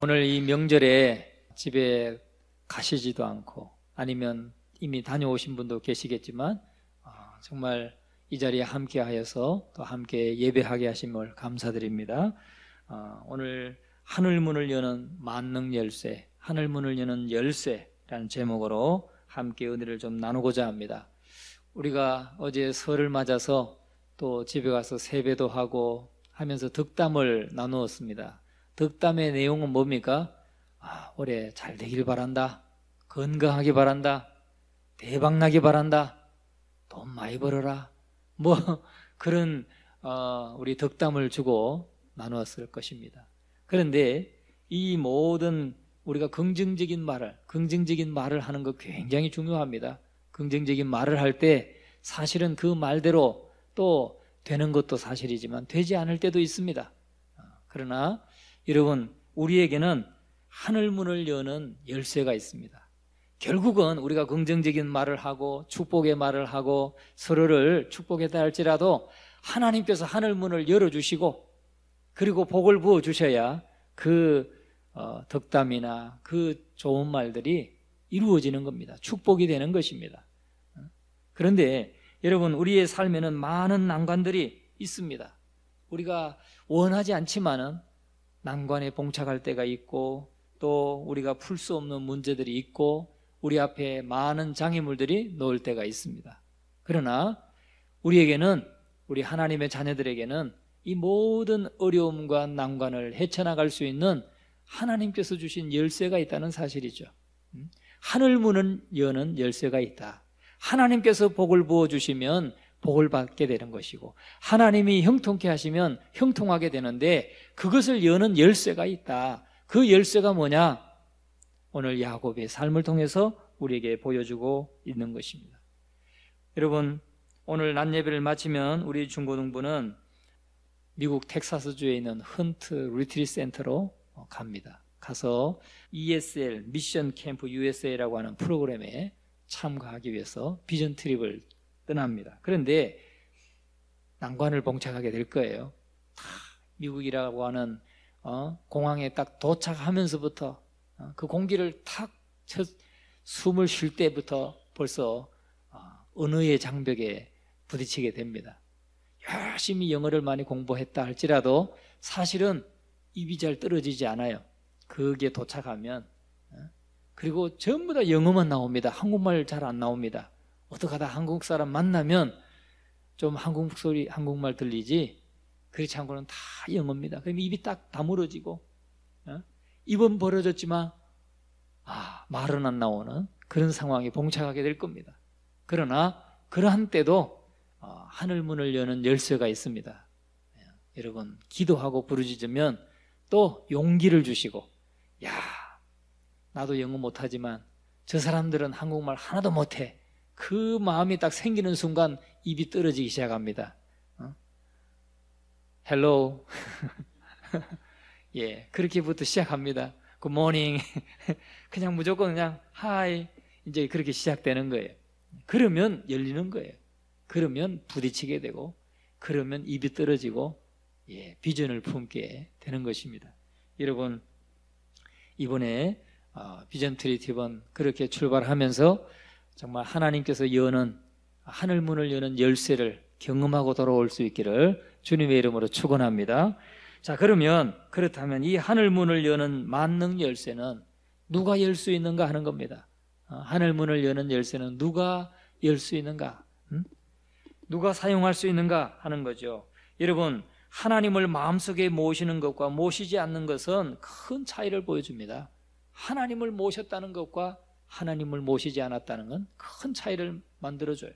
오늘 이 명절에 집에 가시지도 않고 아니면 이미 다녀오신 분도 계시겠지만 정말 이 자리에 함께 하여서 또 함께 예배하게 하심을 감사드립니다. 오늘 하늘문을 여는 만능 열쇠, 하늘문을 여는 열쇠라는 제목으로 함께 은혜를 좀 나누고자 합니다. 우리가 어제 설을 맞아서 또 집에 가서 세배도 하고 하면서 덕담을 나누었습니다. 덕담의 내용은 뭡니까? 올해 잘 되길 바란다, 건강하기 바란다, 대박나기 바란다, 돈 많이 벌어라, 그런 우리 덕담을 주고 나누었을 것입니다. 그런데 이 모든 우리가 긍정적인 말을 하는 거 굉장히 중요합니다. 긍정적인 말을 할 때 사실은 그 말대로 또 되는 것도 사실이지만 되지 않을 때도 있습니다. 그러나 여러분, 우리에게는 하늘문을 여는 열쇠가 있습니다. 결국은 우리가 긍정적인 말을 하고 축복의 말을 하고 서로를 축복했다 할지라도 하나님께서 하늘문을 열어주시고 그리고 복을 부어주셔야 그 덕담이나 그 좋은 말들이 이루어지는 겁니다. 축복이 되는 것입니다. 그런데 여러분, 우리의 삶에는 많은 난관들이 있습니다. 우리가 원하지 않지만은 난관에 봉착할 때가 있고 또 우리가 풀 수 없는 문제들이 있고 우리 앞에 많은 장애물들이 놓일 때가 있습니다. 그러나 우리에게는, 우리 하나님의 자녀들에게는 이 모든 어려움과 난관을 헤쳐나갈 수 있는 하나님께서 주신 열쇠가 있다는 사실이죠. 하늘문을 여는 열쇠가 있다. 하나님께서 복을 부어주시면 복을 받게 되는 것이고 하나님이 형통케 하시면 형통하게 되는데 그것을 여는 열쇠가 있다. 그 열쇠가 뭐냐? 오늘 야곱의 삶을 통해서 우리에게 보여주고 있는 것입니다. 여러분, 오늘 낮 예배를 마치면 우리 중고등부는 미국 텍사스주에 있는 헌트 리트리트 센터로 갑니다. 가서 ESL, 미션 캠프 USA라고 하는 프로그램에 참가하기 위해서 비전 트립을 떠납니다. 그런데 난관을 봉착하게 될 거예요. 미국이라고 하는 공항에 딱 도착하면서부터 그 공기를 탁 숨을 쉴 때부터 벌써 언어의 장벽에 부딪히게 됩니다. 열심히 영어를 많이 공부했다 할지라도 사실은 입이 잘 떨어지지 않아요. 거기에 도착하면. 그리고 전부 다 영어만 나옵니다. 한국말 잘 안 나옵니다. 어떡하다 한국 사람 만나면 좀 한국말 들리지 그렇지 않고는 다 영어입니다. 그럼 입이 딱 다물어지고 입은 벌어졌지만 말은 안 나오는 그런 상황에 봉착하게 될 겁니다. 그러나 그러한 때도 하늘문을 여는 열쇠가 있습니다. 여러분, 기도하고 부르짖으면 또 용기를 주시고, 나도 영어 못하지만 저 사람들은 한국말 하나도 못해. 그 마음이 딱 생기는 순간 입이 떨어지기 시작합니다. 헬로 예, 그렇게부터 시작합니다. 굿모닝 그냥 무조건 그냥 하이, 이제 그렇게 시작되는 거예요. 그러면 열리는 거예요. 그러면 부딪히게 되고 그러면 입이 떨어지고 비전을 품게 되는 것입니다. 여러분, 이번에 비전 트리티번 그렇게 출발하면서 정말 하나님께서 여는 하늘문을 여는 열쇠를 경험하고 돌아올 수 있기를 주님의 이름으로 축원합니다. 자, 그렇다면 이 하늘문을 여는 만능 열쇠는 누가 열 수 있는가 하는 겁니다. 하늘문을 여는 열쇠는 누가 열 수 있는가? 누가 사용할 수 있는가 하는 거죠. 여러분, 하나님을 마음속에 모시는 것과 모시지 않는 것은 큰 차이를 보여줍니다. 하나님을 모셨다는 것과 하나님을 모시지 않았다는 건 큰 차이를 만들어줘요.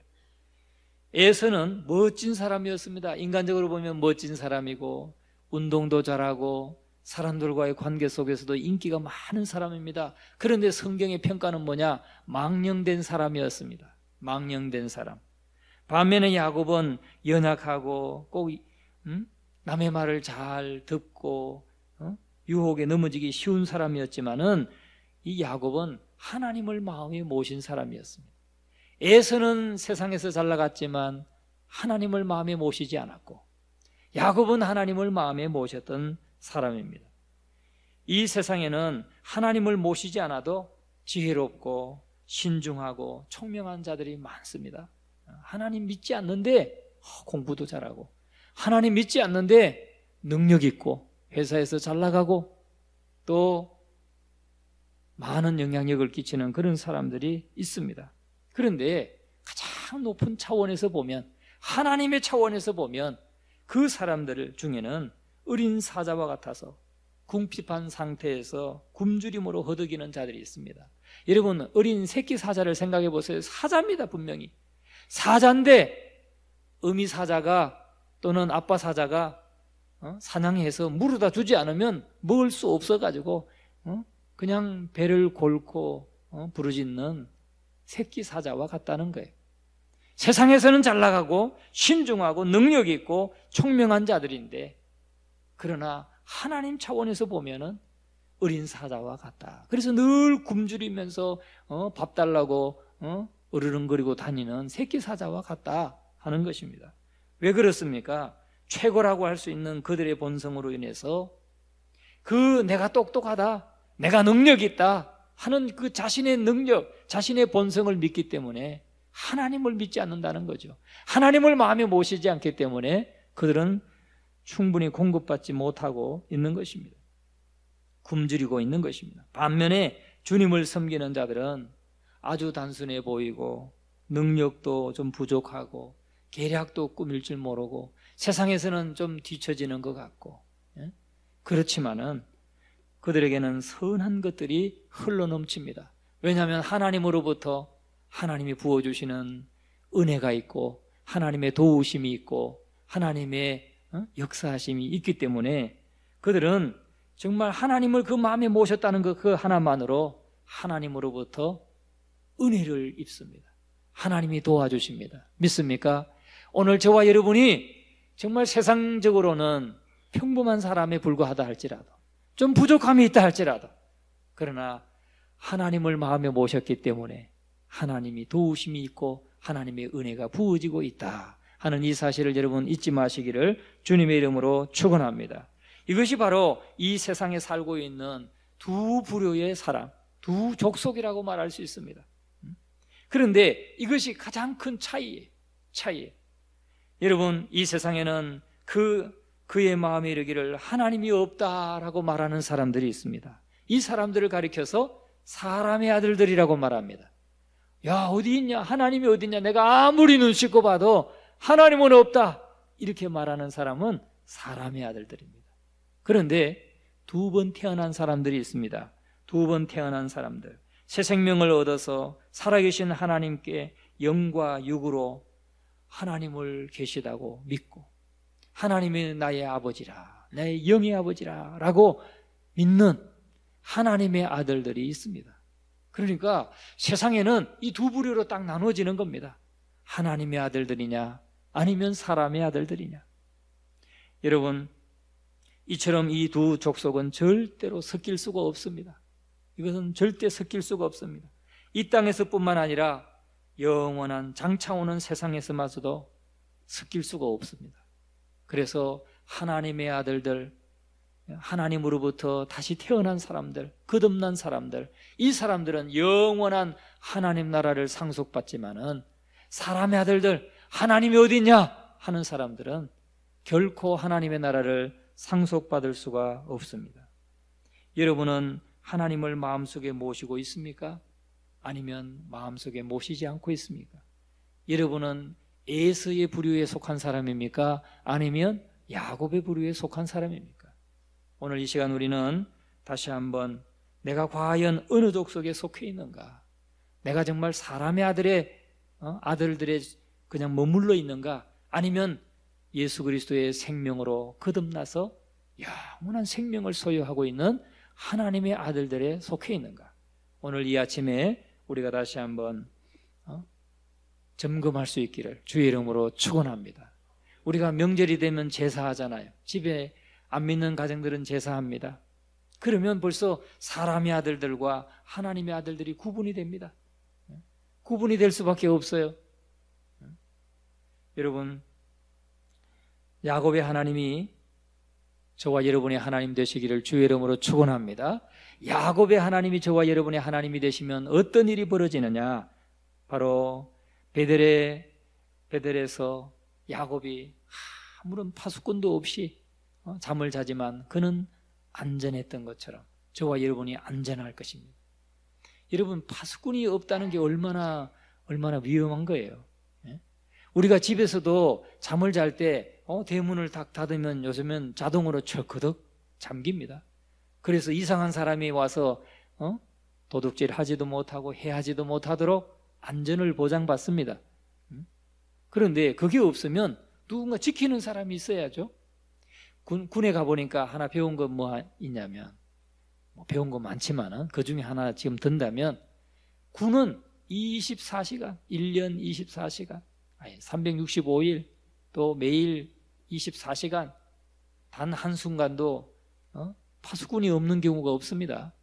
에서는 멋진 사람이었습니다. 인간적으로 보면 멋진 사람이고 운동도 잘하고 사람들과의 관계 속에서도 인기가 많은 사람입니다. 그런데 성경의 평가는 뭐냐? 망령된 사람이었습니다. 망령된 사람. 반면에 야곱은 연약하고 꼭 남의 말을 잘 듣고 유혹에 넘어지기 쉬운 사람이었지만은 이 야곱은 하나님을 마음에 모신 사람이었습니다. 에서는 세상에서 잘 나갔지만 하나님을 마음에 모시지 않았고 야곱은 하나님을 마음에 모셨던 사람입니다. 이 세상에는 하나님을 모시지 않아도 지혜롭고 신중하고 총명한 자들이 많습니다. 하나님 믿지 않는데 공부도 잘하고, 하나님 믿지 않는데 능력 있고, 회사에서 잘 나가고, 또 많은 영향력을 끼치는 그런 사람들이 있습니다. 그런데 가장 높은 차원에서 보면, 하나님의 차원에서 보면 그 사람들 중에는 어린 사자와 같아서 궁핍한 상태에서 굶주림으로 허덕이는 자들이 있습니다. 여러분, 어린 새끼 사자를 생각해 보세요. 사자입니다. 분명히 사자인데 어미 사자가 또는 아빠 사자가 사냥해서 물어다 주지 않으면 먹을 수 없어가지고 그냥 배를 골고 부르짖는 새끼 사자와 같다는 거예요. 세상에서는 잘 나가고 신중하고 능력이 있고 총명한 자들인데, 그러나 하나님 차원에서 보면은 어린 사자와 같다. 그래서 늘 굶주리면서 밥 달라고 으르렁거리고 다니는 새끼 사자와 같다 하는 것입니다. 왜 그렇습니까? 최고라고 할 수 있는 그들의 본성으로 인해서 내가 똑똑하다, 내가 능력이 있다 하는 그 자신의 능력, 자신의 본성을 믿기 때문에 하나님을 믿지 않는다는 거죠. 하나님을 마음에 모시지 않기 때문에 그들은 충분히 공급받지 못하고 있는 것입니다. 굶주리고 있는 것입니다. 반면에 주님을 섬기는 자들은 아주 단순해 보이고 능력도 좀 부족하고 계략도 꾸밀 줄 모르고 세상에서는 좀 뒤처지는 것 같고, 그렇지만은 그들에게는 선한 것들이 흘러넘칩니다. 왜냐하면 하나님으로부터 하나님이 부어주시는 은혜가 있고 하나님의 도우심이 있고 하나님의 역사하심이 있기 때문에 그들은 정말 하나님을 그 마음에 모셨다는 그 하나만으로 하나님으로부터 은혜를 입습니다. 하나님이 도와주십니다. 믿습니까? 오늘 저와 여러분이 정말 세상적으로는 평범한 사람에 불과하다 할지라도, 좀 부족함이 있다 할지라도, 그러나 하나님을 마음에 모셨기 때문에 하나님이 도우심이 있고 하나님의 은혜가 부어지고 있다 하는 이 사실을 여러분 잊지 마시기를 주님의 이름으로 축원합니다. 이것이 바로 이 세상에 살고 있는 두 부류의 사람, 두 족속이라고 말할 수 있습니다. 그런데 이것이 가장 큰 차이예요. 여러분, 이 세상에는 그의 마음에 이르기를 하나님이 없다라고 말하는 사람들이 있습니다. 이 사람들을 가리켜서 사람의 아들들이라고 말합니다. 야, 어디 있냐? 하나님이 어디 있냐? 내가 아무리 눈 씻고 봐도 하나님은 없다, 이렇게 말하는 사람은 사람의 아들들입니다. 그런데 두 번 태어난 사람들이 있습니다. 두 번 태어난 사람들, 새 생명을 얻어서 살아계신 하나님께 영과 육으로 하나님을 계시다고 믿고 하나님이 나의 아버지라, 나의 영의 아버지라 라고 믿는 하나님의 아들들이 있습니다. 그러니까 세상에는 이 두 부류로 딱 나누어지는 겁니다. 하나님의 아들들이냐 아니면 사람의 아들들이냐. 여러분, 이처럼 이 두 족속은 절대로 섞일 수가 없습니다. 이것은 절대 섞일 수가 없습니다. 이 땅에서뿐만 아니라 영원한 장차오는 세상에서마저도 섞일 수가 없습니다. 그래서 하나님의 아들들, 하나님으로부터 다시 태어난 사람들, 거듭난 사람들, 이 사람들은 영원한 하나님 나라를 상속받지만은 사람의 아들들, 하나님이 어디 있냐 하는 사람들은 결코 하나님의 나라를 상속받을 수가 없습니다. 여러분은 하나님을 마음속에 모시고 있습니까? 아니면 마음속에 모시지 않고 있습니까? 여러분은 에서의 부류에 속한 사람입니까? 아니면 야곱의 부류에 속한 사람입니까? 오늘 이 시간 우리는 다시 한번 내가 과연 어느 족속에 속해 있는가? 내가 정말 사람의 아들들의 그냥 머물러 있는가? 아니면 예수 그리스도의 생명으로 거듭나서 영원한 생명을 소유하고 있는 하나님의 아들들에 속해 있는가? 오늘 이 아침에 우리가 다시 한번 점검할 수 있기를 주의 이름으로 축원합니다. 우리가 명절이 되면 제사하잖아요. 집에 안 믿는 가정들은 제사합니다. 그러면 벌써 사람의 아들들과 하나님의 아들들이 구분이 됩니다. 구분이 될 수밖에 없어요. 여러분, 야곱의 하나님이 저와 여러분의 하나님 되시기를 주의 이름으로 축원합니다. 야곱의 하나님이 저와 여러분의 하나님이 되시면 어떤 일이 벌어지느냐? 바로 베델에서 야곱이 아무런 파수꾼도 없이 잠을 자지만 그는 안전했던 것처럼 저와 여러분이 안전할 것입니다. 여러분, 파수꾼이 없다는 게 얼마나 위험한 거예요. 우리가 집에서도 잠을 잘 때 대문을 딱 닫으면 요즘은 자동으로 철커덕 잠깁니다. 그래서 이상한 사람이 와서 도둑질 하지도 못하고 해하지도 못하도록 안전을 보장받습니다. 그런데 그게 없으면 누군가 지키는 사람이 있어야죠. 군에 가보니까 하나 배운 건 뭐 있냐면, 배운 거 많지만은 그 중에 하나 지금 든다면, 군은 24시간, 1년 24시간, 365일, 또 매일 24시간, 단 한순간도 파수꾼이 없는 경우가 없습니다.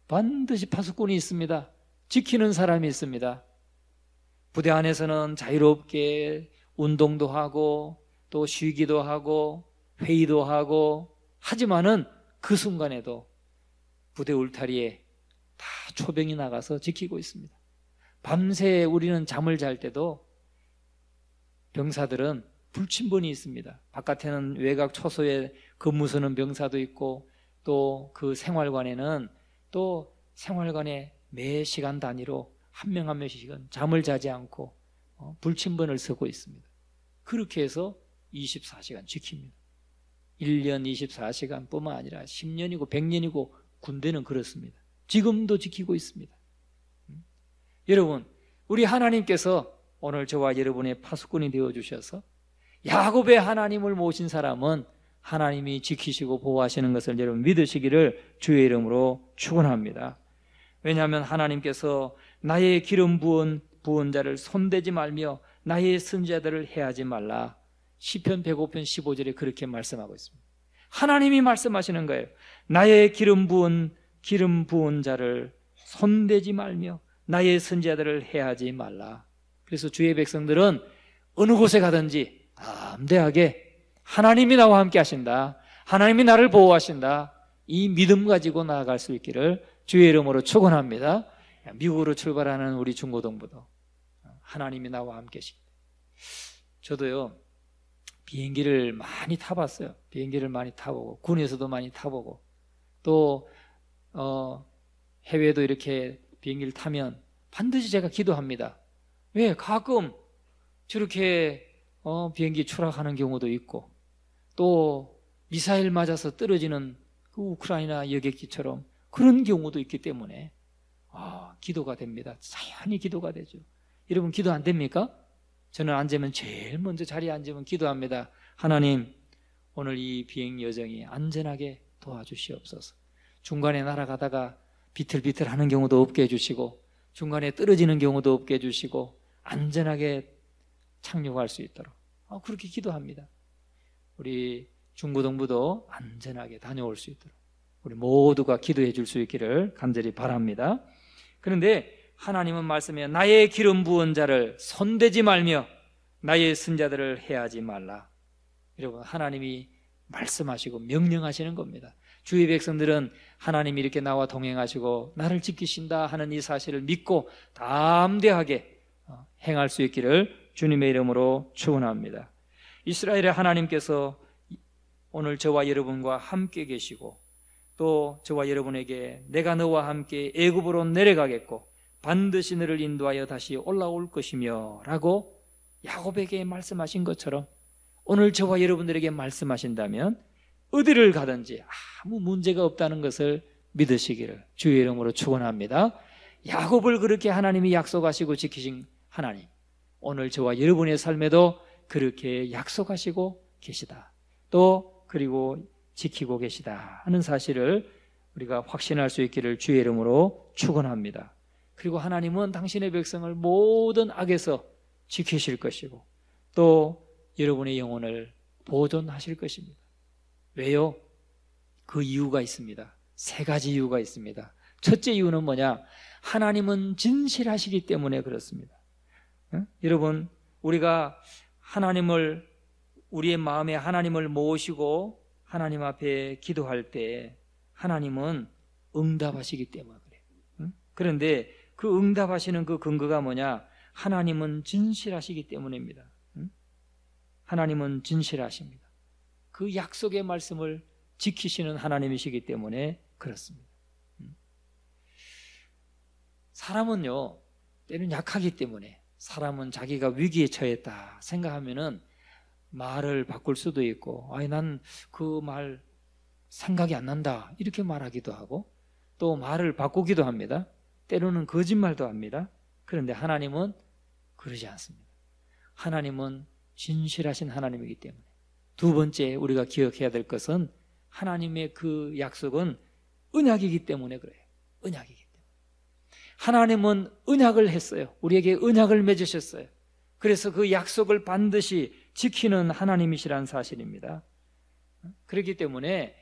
반드시 파수꾼이 있습니다. 지키는 사람이 있습니다. 부대 안에서는 자유롭게 운동도 하고 또 쉬기도 하고 회의도 하고 하지만은 그 순간에도 부대 울타리에 다 초병이 나가서 지키고 있습니다. 밤새 우리는 잠을 잘 때도 병사들은 불침번이 있습니다. 바깥에는 외곽 초소에 근무 서는 병사도 있고 또 그 생활관에는 또 생활관에 매 시간 단위로 한 명 한 명씩은 잠을 자지 않고 불침번을 서고 있습니다. 그렇게 해서 24시간 지킵니다. 1년 24시간 뿐만 아니라 10년이고 100년이고 군대는 그렇습니다. 지금도 지키고 있습니다. 여러분, 우리 하나님께서 오늘 저와 여러분의 파수꾼이 되어주셔서 야곱의 하나님을 모신 사람은 하나님이 지키시고 보호하시는 것을 여러분 믿으시기를 주의 이름으로 축원합니다. 왜냐하면 하나님께서 나의 기름 부은 자를 손대지 말며 나의 선지자들을 해하지 말라. 시편 105편 15절에 그렇게 말씀하고 있습니다. 하나님이 말씀하시는 거예요. 나의 기름 부은 자를 손대지 말며 나의 선지자들을 해하지 말라. 그래서 주의 백성들은 어느 곳에 가든지 담대하게 하나님이 나와 함께 하신다, 하나님이 나를 보호하신다, 이 믿음 가지고 나아갈 수 있기를 주의 이름으로 축원합니다. 미국으로 출발하는 우리 중고등부도 하나님이 나와 함께 하십니다. 저도요 비행기를 많이 타봤어요. 비행기를 많이 타보고 군에서도 많이 타보고 또 해외도 이렇게 비행기를 타면 반드시 제가 기도합니다. 왜? 가끔 저렇게 비행기 추락하는 경우도 있고 또 미사일 맞아서 떨어지는 그 우크라이나 여객기처럼 그런 경우도 있기 때문에 기도가 됩니다. 자연히 기도가 되죠. 여러분 기도 안 됩니까? 저는 앉으면 제일 먼저 자리에 앉으면 기도합니다. 하나님, 오늘 이 비행 여정이 안전하게 도와주시옵소서. 중간에 날아가다가 비틀비틀 하는 경우도 없게 해주시고 중간에 떨어지는 경우도 없게 해주시고 안전하게 착륙할 수 있도록 그렇게 기도합니다. 우리 중고등부도 안전하게 다녀올 수 있도록 우리 모두가 기도해 줄 수 있기를 간절히 바랍니다. 그런데 하나님은 말씀에 나의 기름 부은 자를 손대지 말며 나의 선자들을 해하지 말라. 여러분, 하나님이 말씀하시고 명령하시는 겁니다. 주의 백성들은 하나님이 이렇게 나와 동행하시고 나를 지키신다 하는 이 사실을 믿고 담대하게 행할 수 있기를 주님의 이름으로 축원합니다. 이스라엘의 하나님께서 오늘 저와 여러분과 함께 계시고 또 저와 여러분에게 내가 너와 함께 애굽으로 내려가겠고 반드시 너를 인도하여 다시 올라올 것이며 라고 야곱에게 말씀하신 것처럼 오늘 저와 여러분들에게 말씀하신다면 어디를 가든지 아무 문제가 없다는 것을 믿으시기를 주의 이름으로 축원합니다. 야곱을 그렇게 하나님이 약속하시고 지키신 하나님, 오늘 저와 여러분의 삶에도 그렇게 약속하시고 계시다, 또 그리고 지키고 계시다 하는 사실을 우리가 확신할 수 있기를 주의 이름으로 축원합니다. 그리고 하나님은 당신의 백성을 모든 악에서 지키실 것이고 또 여러분의 영혼을 보존하실 것입니다. 왜요? 그 이유가 있습니다. 세 가지 이유가 있습니다. 첫째 이유는 뭐냐? 하나님은 진실하시기 때문에 그렇습니다. 여러분, 우리가 우리의 마음에 하나님을 모시고 하나님 앞에 기도할 때 하나님은 응답하시기 때문에 그래요. 응? 그런데 그 응답하시는 그 근거가 뭐냐? 하나님은 진실하시기 때문입니다. 응? 하나님은 진실하십니다. 그 약속의 말씀을 지키시는 하나님이시기 때문에 그렇습니다. 사람은요, 때는 약하기 때문에, 사람은 자기가 위기에 처했다 생각하면은 말을 바꿀 수도 있고, 아니 난 그 말 생각이 안 난다 이렇게 말하기도 하고, 또 말을 바꾸기도 합니다. 때로는 거짓말도 합니다. 그런데 하나님은 그러지 않습니다. 하나님은 진실하신 하나님이기 때문에. 두 번째 우리가 기억해야 될 것은 하나님의 그 약속은 언약이기 때문에 그래요. 언약이기 때문에. 하나님은 언약을 했어요. 우리에게 언약을 맺으셨어요. 그래서 그 약속을 반드시 지키는 하나님이시라는 사실입니다. 그렇기 때문에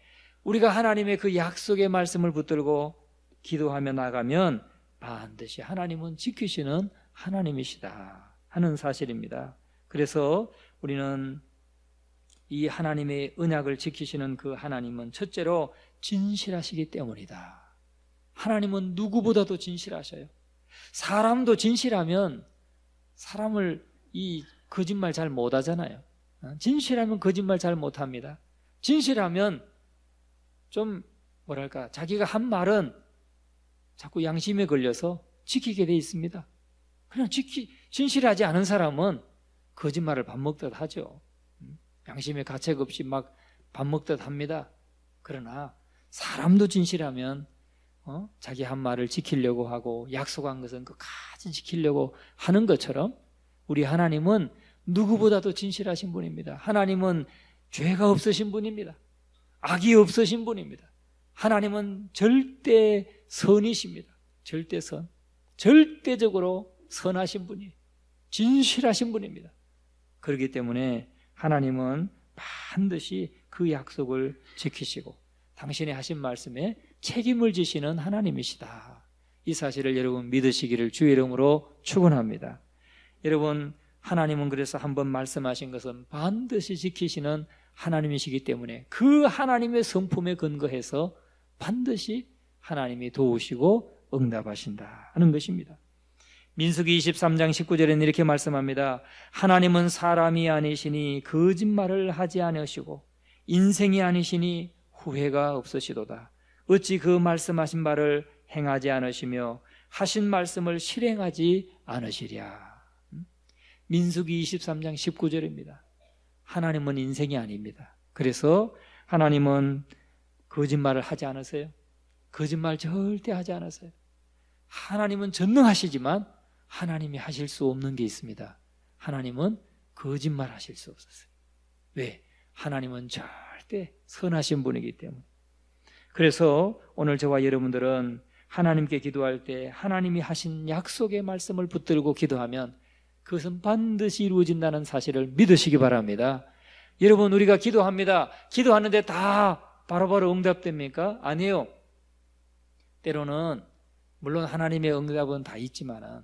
우리가 하나님의 그 약속의 말씀을 붙들고 기도하며 나가면 반드시 하나님은 지키시는 하나님이시다 하는 사실입니다. 그래서 우리는 이 하나님의 언약을 지키시는 그 하나님은 첫째로 진실하시기 때문이다. 하나님은 누구보다도 진실하셔요. 사람도 진실하면 사람을 이 거짓말 잘 못하잖아요. 진실하면 거짓말 잘 못합니다. 진실하면 좀 뭐랄까 자기가 한 말은 자꾸 양심에 걸려서 지키게 돼 있습니다. 그냥 진실하지 않은 사람은 거짓말을 밥 먹듯 하죠. 양심에 가책 없이 막 밥 먹듯 합니다. 그러나 사람도 진실하면 자기 한 말을 지키려고 하고 약속한 것은 끝까지 지키려고 하는 것처럼 우리 하나님은 누구보다도 진실하신 분입니다. 하나님은 죄가 없으신 분입니다. 악이 없으신 분입니다. 하나님은 절대 선이십니다. 절대 선. 절대적으로 선하신 분이에요. 진실하신 분입니다. 그렇기 때문에 하나님은 반드시 그 약속을 지키시고 당신이 하신 말씀에 책임을 지시는 하나님이시다. 이 사실을 여러분 믿으시기를 주의 이름으로 축원합니다. 여러분 하나님은 그래서 한번 말씀하신 것은 반드시 지키시는 하나님이시기 때문에 그 하나님의 성품에 근거해서 반드시 하나님이 도우시고 응답하신다 하는 것입니다. 민수기 23장 19절에는 이렇게 말씀합니다. 하나님은 사람이 아니시니 거짓말을 하지 않으시고 인생이 아니시니 후회가 없으시도다. 어찌 그 말씀하신 바를 행하지 않으시며 하신 말씀을 실행하지 않으시랴. 민수기 23장 19절입니다. 하나님은 인생이 아닙니다. 그래서 하나님은 거짓말을 하지 않으세요. 거짓말 절대 하지 않으세요. 하나님은 전능하시지만 하나님이 하실 수 없는 게 있습니다. 하나님은 거짓말 하실 수 없었어요. 왜? 하나님은 절대 선하신 분이기 때문에. 그래서 오늘 저와 여러분들은 하나님께 기도할 때 하나님이 하신 약속의 말씀을 붙들고 기도하면 그것은 반드시 이루어진다는 사실을 믿으시기 바랍니다. 여러분 우리가 기도합니다. 기도하는데 다 바로바로 응답됩니까? 아니에요. 때로는 물론 하나님의 응답은 다 있지만은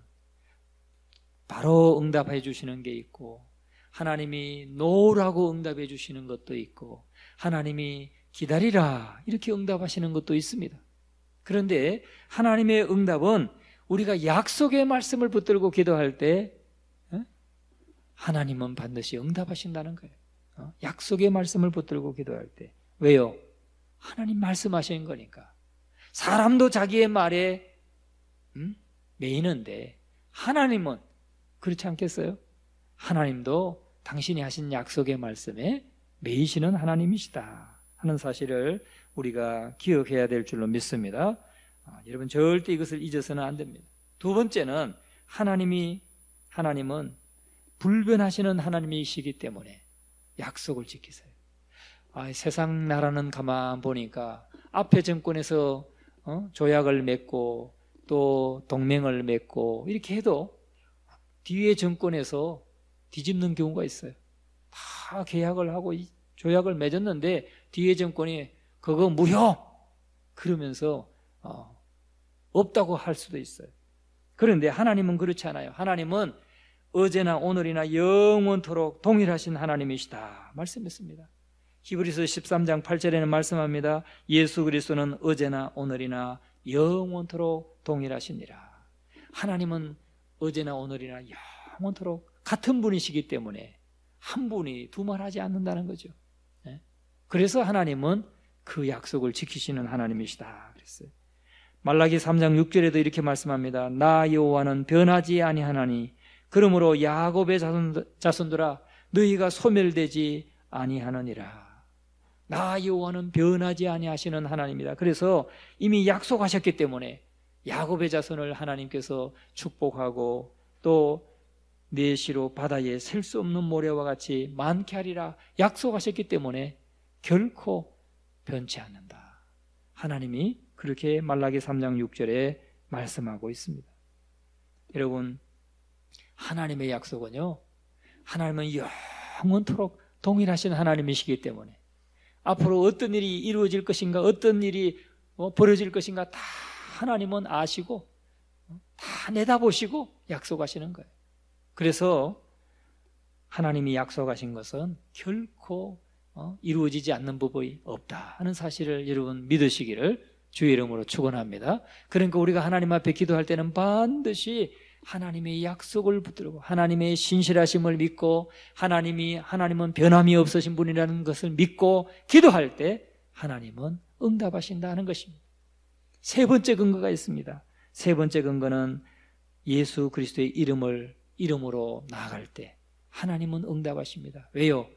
바로 응답해 주시는 게 있고 하나님이 노라고 응답해 주시는 것도 있고 하나님이 기다리라 이렇게 응답하시는 것도 있습니다. 그런데 하나님의 응답은 우리가 약속의 말씀을 붙들고 기도할 때 하나님은 반드시 응답하신다는 거예요. 약속의 말씀을 붙들고 기도할 때. 왜요? 하나님 말씀하신 거니까. 사람도 자기의 말에 매이는데 하나님은 그렇지 않겠어요? 하나님도 당신이 하신 약속의 말씀에 매이시는 하나님이시다 하는 사실을 우리가 기억해야 될 줄로 믿습니다. 여러분 절대 이것을 잊어서는 안 됩니다. 두 번째는 하나님은 불변하시는 하나님이시기 때문에 약속을 지키세요. 세상 나라는 가만 보니까 앞에 정권에서 조약을 맺고 또 동맹을 맺고 이렇게 해도 뒤에 정권에서 뒤집는 경우가 있어요. 다 계약을 하고 조약을 맺었는데 뒤에 정권이 그거 무효 그러면서 없다고 할 수도 있어요. 그런데 하나님은 그렇지 않아요. 하나님은 어제나 오늘이나 영원토록 동일하신 하나님이시다 말씀했습니다. 히브리서 13장 8절에는 말씀합니다. 예수 그리스도는 어제나 오늘이나 영원토록 동일하시니라. 하나님은 어제나 오늘이나 영원토록 같은 분이시기 때문에 한 분이 두말하지 않는다는 거죠. 그래서 하나님은 그 약속을 지키시는 하나님이시다 그랬어요. 말라기 3장 6절에도 이렇게 말씀합니다. 나 여호와는 변하지 아니하나니 그러므로 야곱의 자손들아 너희가 소멸되지 아니하느니라. 나 여호와는 변하지 아니하시는 하나님이다. 그래서 이미 약속하셨기 때문에 야곱의 자손을 하나님께서 축복하고 또 내시로 바다에 셀 수 없는 모래와 같이 많게 하리라 약속하셨기 때문에 결코 변치 않는다. 하나님이 그렇게 말라기 3장 6절에 말씀하고 있습니다. 여러분, 하나님의 약속은요, 하나님은 영원토록 동일하신 하나님이시기 때문에 앞으로 어떤 일이 이루어질 것인가, 어떤 일이 벌어질 것인가 다 하나님은 아시고 다 내다보시고 약속하시는 거예요. 그래서 하나님이 약속하신 것은 결코 이루어지지 않는 법이 없다 하는 사실을 여러분 믿으시기를 주의 이름으로 축원합니다. 그러니까 우리가 하나님 앞에 기도할 때는 반드시 하나님의 약속을 붙들고 하나님의 신실하심을 믿고 하나님은 변함이 없으신 분이라는 것을 믿고 기도할 때 하나님은 응답하신다 하는 것입니다. 세 번째 근거가 있습니다. 세 번째 근거는 예수 그리스도의 이름으로 나아갈 때 하나님은 응답하십니다. 왜요?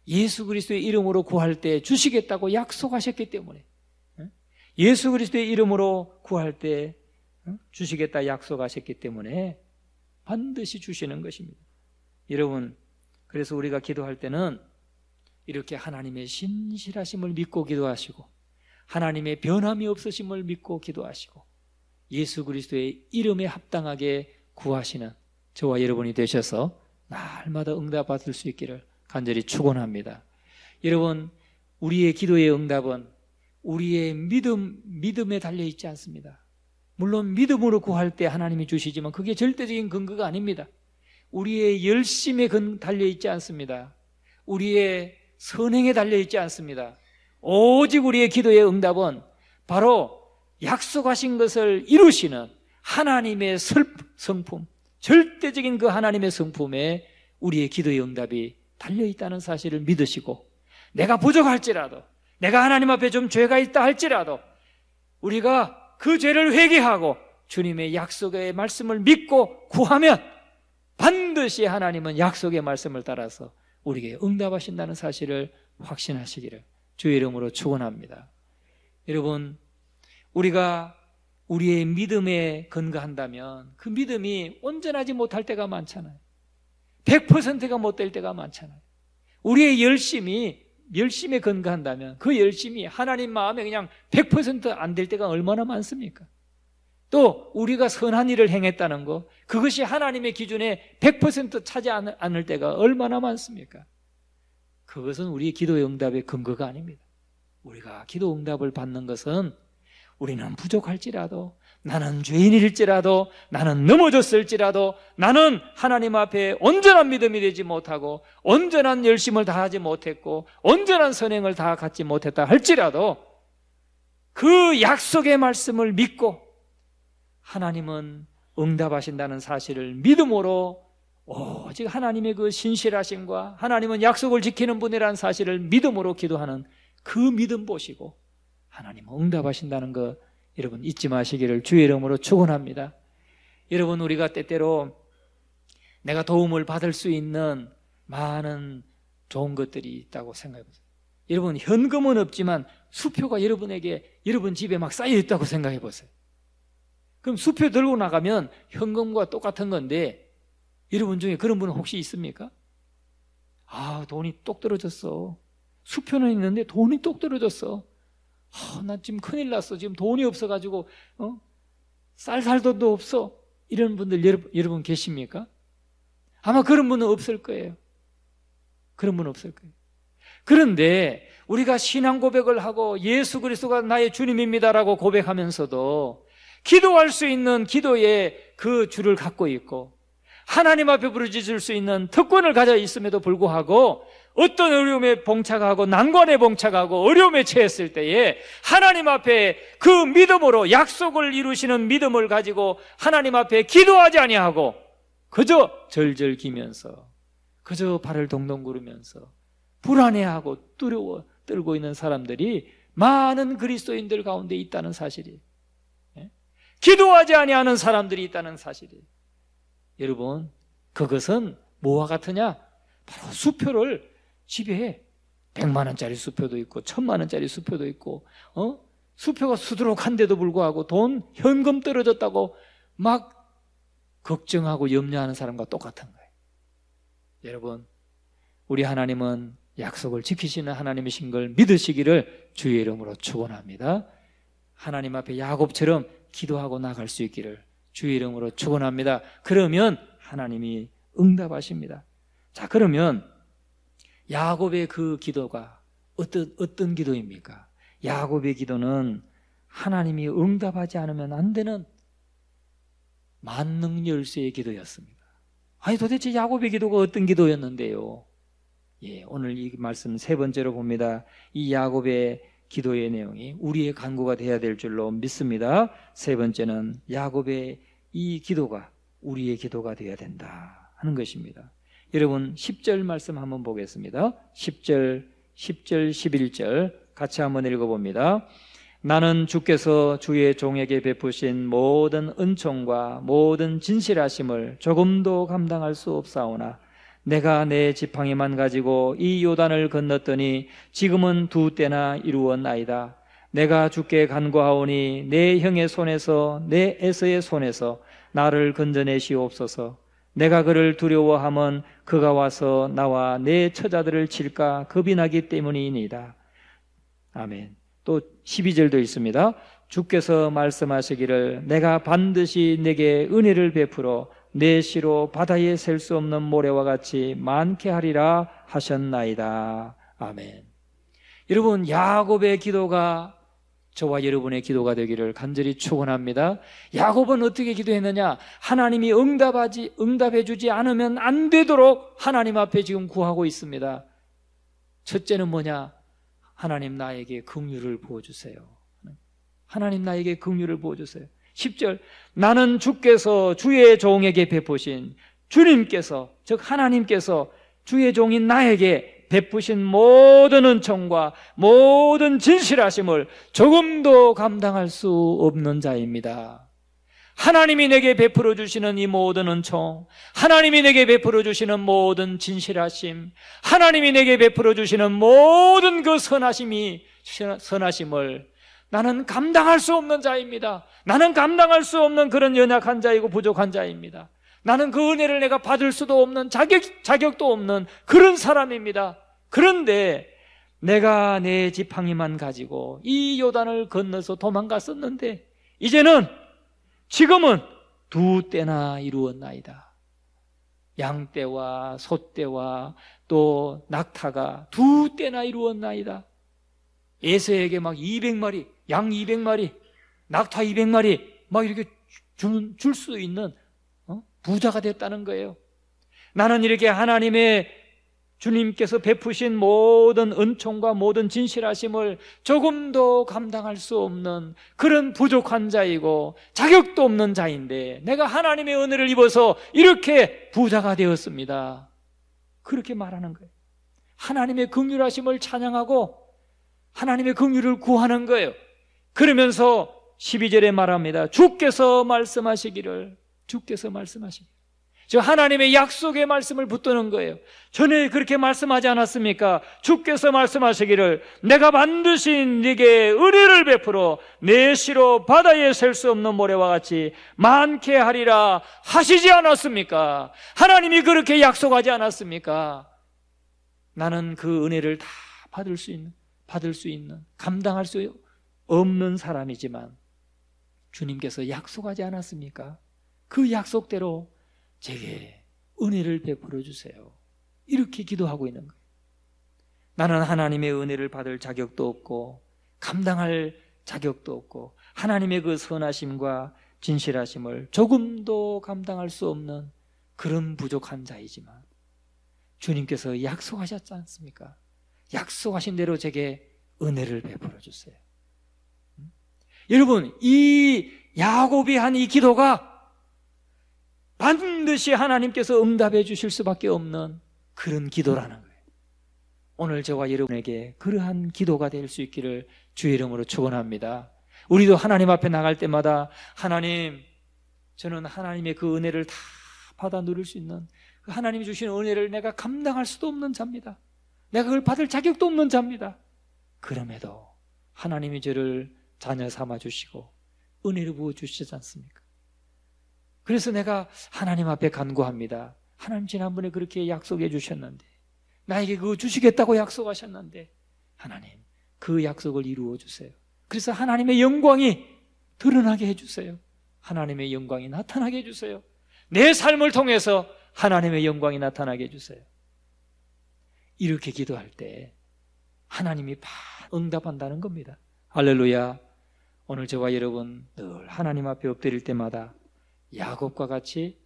예수 그리스도의 이름으로 구할 때 주시겠다고 약속하셨기 때문에, 예수 그리스도의 이름으로 구할 때 주시겠다 약속하셨기 때문에 반드시 주시는 것입니다. 여러분, 그래서 우리가 기도할 때는 이렇게 하나님의 신실하심을 믿고 기도하시고 하나님의 변함이 없으심을 믿고 기도하시고 예수 그리스도의 이름에 합당하게 구하시는 저와 여러분이 되셔서 날마다 응답받을 수 있기를 간절히 축원합니다. 여러분, 우리의 기도의 응답은 우리의 믿음에 달려있지 않습니다. 물론 믿음으로 구할 때 하나님이 주시지만 그게 절대적인 근거가 아닙니다. 우리의 열심에 달려있지 않습니다. 우리의 선행에 달려있지 않습니다. 오직 우리의 기도의 응답은 바로 약속하신 것을 이루시는 하나님의 성품, 절대적인 그 하나님의 성품에 우리의 기도의 응답이 달려있다는 사실을 믿으시고, 내가 부족할지라도, 내가 하나님 앞에 좀 죄가 있다 할지라도 우리가 그 죄를 회개하고 주님의 약속의 말씀을 믿고 구하면 반드시 하나님은 약속의 말씀을 따라서 우리에게 응답하신다는 사실을 확신하시기를 주의 이름으로 축원합니다. 여러분, 우리가 우리의 믿음에 근거한다면 그 믿음이 온전하지 못할 때가 많잖아요. 100%가 못 될 때가 많잖아요. 우리의 열심에 근거한다면 그 열심이 하나님 마음에 그냥 100% 안 될 때가 얼마나 많습니까? 또 우리가 선한 일을 행했다는 거, 그것이 하나님의 기준에 100% 차지 않을 때가 얼마나 많습니까? 그것은 우리의 기도의 응답의 근거가 아닙니다. 우리가 기도 응답을 받는 것은 우리는 부족할지라도, 나는 죄인일지라도, 나는 넘어졌을지라도, 나는 하나님 앞에 온전한 믿음이 되지 못하고 온전한 열심을 다하지 못했고 온전한 선행을 다 갖지 못했다 할지라도 그 약속의 말씀을 믿고 하나님은 응답하신다는 사실을 믿음으로, 오직 하나님의 그 신실하심과 하나님은 약속을 지키는 분이라는 사실을 믿음으로 기도하는 그 믿음 보시고 하나님은 응답하신다는 거 여러분 잊지 마시기를 주의 이름으로 축원합니다. 여러분, 우리가 때때로 내가 도움을 받을 수 있는 많은 좋은 것들이 있다고 생각해 보세요. 여러분, 현금은 없지만 수표가 여러분 집에 막 쌓여 있다고 생각해 보세요. 그럼 수표 들고 나가면 현금과 똑같은 건데 여러분 중에 그런 분은 혹시 있습니까? 돈이 똑 떨어졌어. 수표는 있는데 돈이 똑 떨어졌어. 나 지금 큰일 났어. 지금 돈이 없어가지고 쌀 돈도 없어. 이런 분들 여러분 계십니까? 아마 그런 분은 없을 거예요. 그런 분은 없을 거예요. 그런데 우리가 신앙 고백을 하고 예수 그리스도가 나의 주님입니다라고 고백하면서도 기도할 수 있는 기도의 그 줄을 갖고 있고 하나님 앞에 부르짖을 수 있는 특권을 가져 있음에도 불구하고 어떤 어려움에 봉착하고 난관에 봉착하고 어려움에 처했을 때에 하나님 앞에 그 믿음으로 약속을 이루시는 믿음을 가지고 하나님 앞에 기도하지 아니하고 그저 절절 기면서 그저 발을 동동 구르면서 불안해하고 두려워 떨고 있는 사람들이 많은 그리스도인들 가운데 있다는 사실이, 기도하지 아니하는 사람들이 있다는 사실이, 여러분 그것은 뭐와 같으냐? 바로 수표를 집에 100만 원짜리 수표도 있고 1000만 원짜리 수표도 있고 수표가 수두룩한데도 불구하고 돈 현금 떨어졌다고 막 걱정하고 염려하는 사람과 똑같은 거예요. 여러분, 우리 하나님은 약속을 지키시는 하나님이신 걸 믿으시기를 주의 이름으로 축원합니다. 하나님 앞에 야곱처럼 기도하고 나갈 수 있기를 주의 이름으로 축원합니다. 그러면 하나님이 응답하십니다. 자, 그러면 야곱의 그 기도가 어떤 기도입니까? 야곱의 기도는 하나님이 응답하지 않으면 안 되는 만능 열쇠의 기도였습니다. 아니 도대체 야곱의 기도가 어떤 기도였는데요? 오늘 이 말씀 세 번째로 봅니다. 이 야곱의 기도의 내용이 우리의 간구가 되어야 될 줄로 믿습니다. 세 번째는 야곱의 이 기도가 우리의 기도가 되어야 된다 하는 것입니다. 여러분 10절 말씀 한번 보겠습니다. 10절, 11절 같이 한번 읽어봅니다. 나는 주께서 주의 종에게 베푸신 모든 은총과 모든 진실하심을 조금도 감당할 수 없사오나 내가 내 지팡이만 가지고 이 요단을 건넜더니 지금은 2때나 이루었나이다. 내가 주께 간구하오니 내 형의 손에서 내 에서의 손에서 나를 건져내시옵소서. 내가 그를 두려워함은 그가 와서 나와 내 처자들을 칠까 겁이 나기 때문이니이다. 아멘. 또 12절도 있습니다. 주께서 말씀하시기를 내가 반드시 내게 은혜를 베풀어 내 시로 바다에 셀 수 없는 모래와 같이 많게 하리라 하셨나이다. 아멘. 여러분, 야곱의 기도가 저와 여러분의 기도가 되기를 간절히 축원합니다. 야곱은 어떻게 기도했느냐? 하나님이 응답해 주지 않으면 안 되도록 하나님 앞에 지금 구하고 있습니다. 첫째는 뭐냐? 하나님 나에게 긍휼을 부어주세요. 하나님 나에게 긍휼을 부어주세요. 10절, 나는 주께서 주의 종에게 베푸신, 주님께서 즉 하나님께서 주의 종인 나에게 베푸신 모든 은총과 모든 진실하심을 조금도 감당할 수 없는 자입니다. 하나님이 내게 베풀어 주시는 이 모든 은총, 하나님이 내게 베풀어 주시는 모든 진실하심, 하나님이 내게 베풀어 주시는 모든 그 선하심을 나는 감당할 수 없는 자입니다. 나는 감당할 수 없는 그런 연약한 자이고 부족한 자입니다. 나는 그 은혜를 내가 받을 수도 없는 자격도 없는 그런 사람입니다. 그런데 내가 내 지팡이만 가지고 이 요단을 건너서 도망갔었는데 지금은 2때나 이루었나이다. 양떼와 소떼와 또 낙타가 2때나 이루었나이다. 에서에게 막 200마리, 양 200마리, 낙타 200마리 막 이렇게 줄 수 있는 부자가 됐다는 거예요. 나는 이렇게 하나님의 주님께서 베푸신 모든 은총과 모든 진실하심을 조금도 감당할 수 없는 그런 부족한 자이고 자격도 없는 자인데 내가 하나님의 은혜를 입어서 이렇게 부자가 되었습니다. 그렇게 말하는 거예요. 하나님의 긍휼하심을 찬양하고 하나님의 긍휼을 구하는 거예요. 그러면서 12절에 말합니다. 주께서 말씀하시기를, 저 하나님의 약속의 말씀을 붙드는 거예요. 전에 그렇게 말씀하지 않았습니까? 주께서 말씀하시기를 내가 반드시 네게 은혜를 베풀어 내 시로 바다에 셀 수 없는 모래와 같이 많게 하리라 하시지 않았습니까? 하나님이 그렇게 약속하지 않았습니까? 나는 그 은혜를 다 받을 수 있는 감당할 수 없는 사람이지만 주님께서 약속하지 않았습니까? 그 약속대로 제게 은혜를 베풀어 주세요. 이렇게 기도하고 있는 거예요. 나는 하나님의 은혜를 받을 자격도 없고 감당할 자격도 없고 하나님의 그 선하심과 진실하심을 조금도 감당할 수 없는 그런 부족한 자이지만 주님께서 약속하셨지 않습니까? 약속하신 대로 제게 은혜를 베풀어 주세요. 여러분, 이 야곱이 한 이 기도가 반드시 하나님께서 응답해 주실 수밖에 없는 그런 기도라는 거예요. 오늘 저와 여러분에게 그러한 기도가 될 수 있기를 주의 이름으로 축원합니다. 우리도 하나님 앞에 나갈 때마다 하나님, 저는 하나님의 그 은혜를 다 받아 누릴 수 있는 그 하나님이 주시는 은혜를 내가 감당할 수도 없는 자입니다. 내가 그걸 받을 자격도 없는 자입니다. 그럼에도 하나님이 저를 자녀 삼아 주시고 은혜를 부어 주시지 않습니까? 그래서 내가 하나님 앞에 간구합니다. 하나님, 지난번에 그렇게 약속해 주셨는데, 나에게 그거 주시겠다고 약속하셨는데, 하나님 그 약속을 이루어 주세요. 그래서 하나님의 영광이 드러나게 해주세요. 하나님의 영광이 나타나게 해주세요. 내 삶을 통해서 하나님의 영광이 나타나게 해주세요. 이렇게 기도할 때 하나님이 응답한다는 겁니다. 할렐루야. 오늘 저와 여러분 늘 하나님 앞에 엎드릴 때마다 야곱과 같이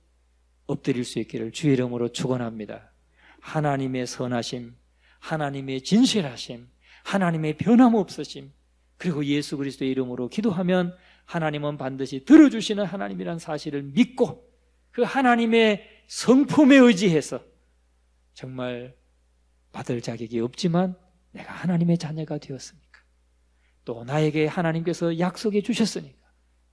엎드릴 수 있기를 주의 이름으로 축원합니다. 하나님의 선하심, 하나님의 진실하심, 하나님의 변함없으심, 그리고 예수 그리스도의 이름으로 기도하면 하나님은 반드시 들어주시는 하나님이라는 사실을 믿고 그 하나님의 성품에 의지해서 정말 받을 자격이 없지만 내가 하나님의 자녀가 되었으니까, 또 나에게 하나님께서 약속해 주셨으니까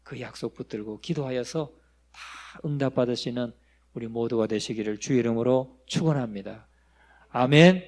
그 약속 붙들고 기도하여서 다 응답받으시는 우리 모두가 되시기를 주의 이름으로 축원합니다. 아멘.